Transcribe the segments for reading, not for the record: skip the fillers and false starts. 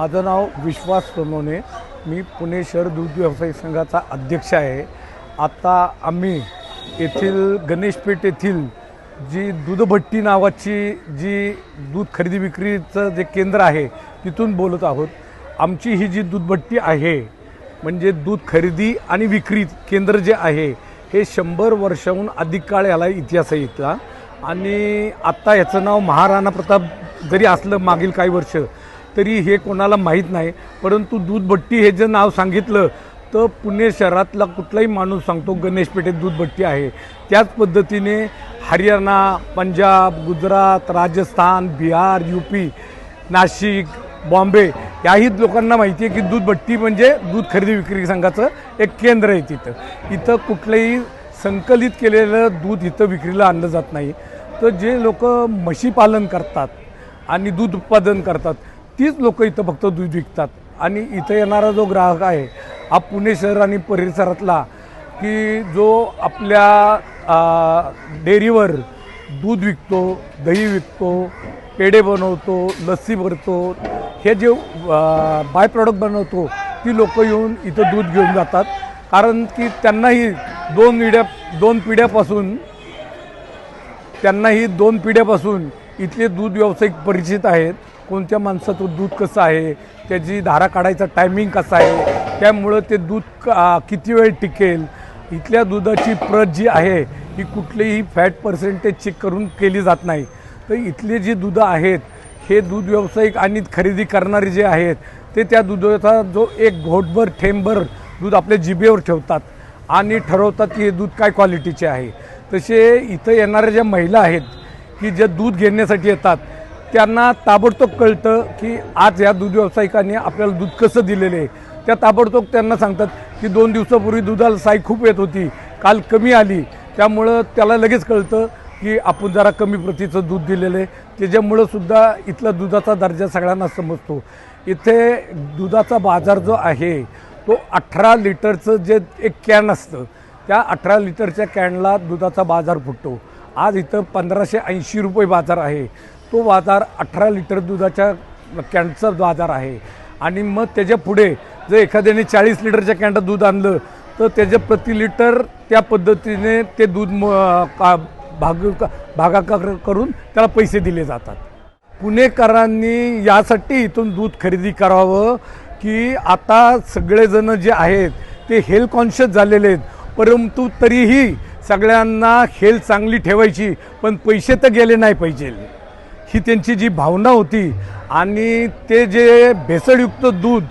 माझं नाव विश्वास सोनवणे। मी पुणे शहर दूध व्यावसायिक संघाचा अध्यक्ष आहे। आता आम्ही येथील गणेशपेठ येथील जी दूधभट्टी नावाची जी दूध खरेदी विक्रीचं जे केंद्र आहे तिथून बोलत आहोत। आमची ही जी दूधभट्टी आहे म्हणजे दूध खरेदी आणि विक्री केंद्र जे आहे हे 100 वर्षाहून अधिक काळ याला इतिहास आहे इथला। आणि आत्ता याचं नाव महाराणा प्रताप जरी असलं मागील काही वर्ष तरी हे कोणाला माहीत नाही, परंतु दूधभट्टी हे जे नाव सांगितलं तर पुणे शहरातला कुठलाही माणूस सांगतो गणेशपेठेत दूधभट्टी आहे। त्याच पद्धतीने हरियाणा, पंजाब, गुजरात, राजस्थान, बिहार, यूपी, नाशिक, बॉम्बे याही लोकांना माहिती आहे की दूधभट्टी म्हणजे दूध खरेदी विक्री संघाचं एक केंद्र आहे। इथं कुठलंही संकलित केलेलं दूध इथं विक्रीला आणलं जात नाही। तर जे लोक म्हशी पालन करतात आणि दूध उत्पादन करतात तीच लोक इथं फक्त दूध विकतात। आणि इथं येणारा जो ग्राहक आहे हा पुणे शहर आणि परिसरातला की जो आपल्या डेअरीवर दूध विकतो, दही विकतो, पेढे बनवतो, लस्सी भरतो, हे जे बाय प्रॉडक्ट बनवतो ती लोक येऊन इथं दूध घेऊन जातात। कारण की त्यांनाही दोन पिढ्यापासून इथले दूध व्यावसायिक परिचित आहेत। कोणत्या माणसाचं दूध कसं आहे, त्याची धारा काढायचा टायमिंग कसा आहे, त्यामुळं ते दूध किती वेळ टिकेल, इथल्या दुधाची प्रत जी आहे ही कुठलीही फॅट पर्सेंटेज चेक करून केली जात नाही। तर इथले जी दूधं आहेत हे दूध व्यावसायिक आणि खरेदी करणारे जे आहेत ते त्या दुधाचा जो एक घोटभर थेंबभर दूध आपल्या जिभेवर ठेवतात आणि ठरवतात की हे दूध काय क्वालिटीचे आहे। तसे इथं येणाऱ्या ज्या महिला आहेत की जे दूध घेण्यासाठी येतात त्यांना ताबडतोब कळतं की आज या दूध व्यावसायिकांनी आपल्याला दूध कसं दिलेलं आहे। त्या ताबडतोब त्यांना सांगतात की 2 दिवसापूर्वी दुधाला साई खूप येत होती, काल कमी आली, त्यामुळं त्याला लगेच कळतं की आपण जरा कमी प्रतीचं दूध दिलेलं आहे। त्याच्यामुळं सुद्धा इथला दुधाचा दर्जा सगळ्यांना समजतो। इथे दुधाचा बाजार जो आहे तो 18 लिटरचं जे एक कॅन असतं त्या 18 लिटरच्या कॅनला दुधाचा बाजार फुटतो। आज इथं 1580 रुपये बाजार आहे। तो बाजार 18 लिटर दुधाच्या कॅनचा बाजार आहे। आणि मग त्याच्या पुढे जर एखाद्याने 40 लिटरच्या कॅनचं दूध आणलं तर त्याचे प्रति लिटर त्या पद्धतीने ते दूध भागाकार करून त्याला पैसे दिले जातात। पुणेकरांनी यासाठी इथून दूध खरेदी करावं की आता सगळेजण जे आहेत ते हेल्थ कॉन्शियस झालेले आहेत, परंतु तरीही सगळ्यांना हेल्थ चांगली ठेवायची पण पैसे तर गेले नाही पाहिजे ही त्यांची जी भावना होती। आणि ते जे भेसळयुक्त दूध,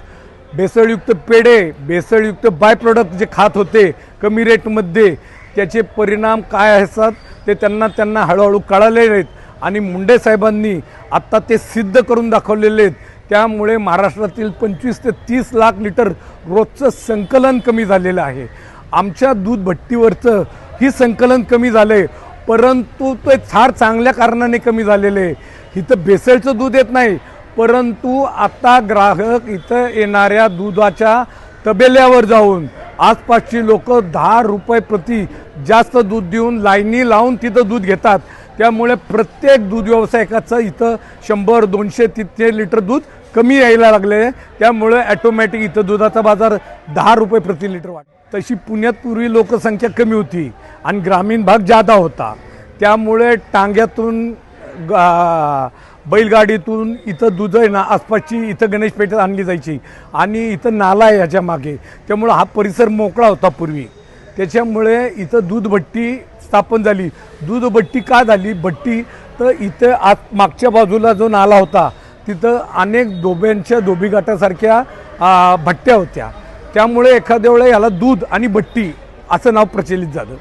भेसळयुक्त पेढे, भेसळयुक्त बाय प्रॉडक्ट जे खात होते कमी रेटमध्ये त्याचे परिणाम काय असतात ते त्यांना हळूहळू कळालेले आहेत। आणि मुंडे साहेबांनी आत्ता ते सिद्ध करून दाखवलेले आहेत। त्यामुळे महाराष्ट्रातील 25 ते 30 लाख लिटर रोजचं संकलन कमी झालेलं आहे। आमच्या दूध भट्टीवरचं ही संकलन कमी झालं आहे, परंतु ते फार चांगल्या कारणाने कमी झालेले आहे। इथं भेसळचं दूध येत नाही, परंतु आता ग्राहक इथं येणाऱ्या दुधाच्या तबेल्यावर जाऊन आसपासची लोक 10 रुपये प्रति जास्त दूध देऊन लाईनी लावून तिथं दूध घेतात। त्यामुळे प्रत्येक दूध व्यावसायिकाचं इथं 100, 200, 300 लिटर दूध कमी यायला लागले। त्यामुळे ॲटोमॅटिक इथं दुधाचा बाजार 10 रुपये प्रति लिटर वाढ। तशी पुण्यात पूर्वी लोकसंख्या कमी होती आणि ग्रामीण भाग जादा होता, त्यामुळे टांग्यातून बैलगाडीतून इथं दूध आहे ना आसपासची इथं गणेशपेठेत आणली जायची। आणि इथं नाला आहे याच्या मागे, त्यामुळं हा परिसर मोकळा होता पूर्वी। त्याच्यामुळे इथं दूधभट्टी स्थापन झाली। दूधभट्टी का झाली भट्टी तर इथं आज मागच्या बाजूला जो नाला होता तिथं अनेक धोबीघाटासारख्या भट्ट्या होत्या, त्यामुळे एखाद्या वेळेला याला दूध आणि भट्टी असं नाव प्रचलित झालं।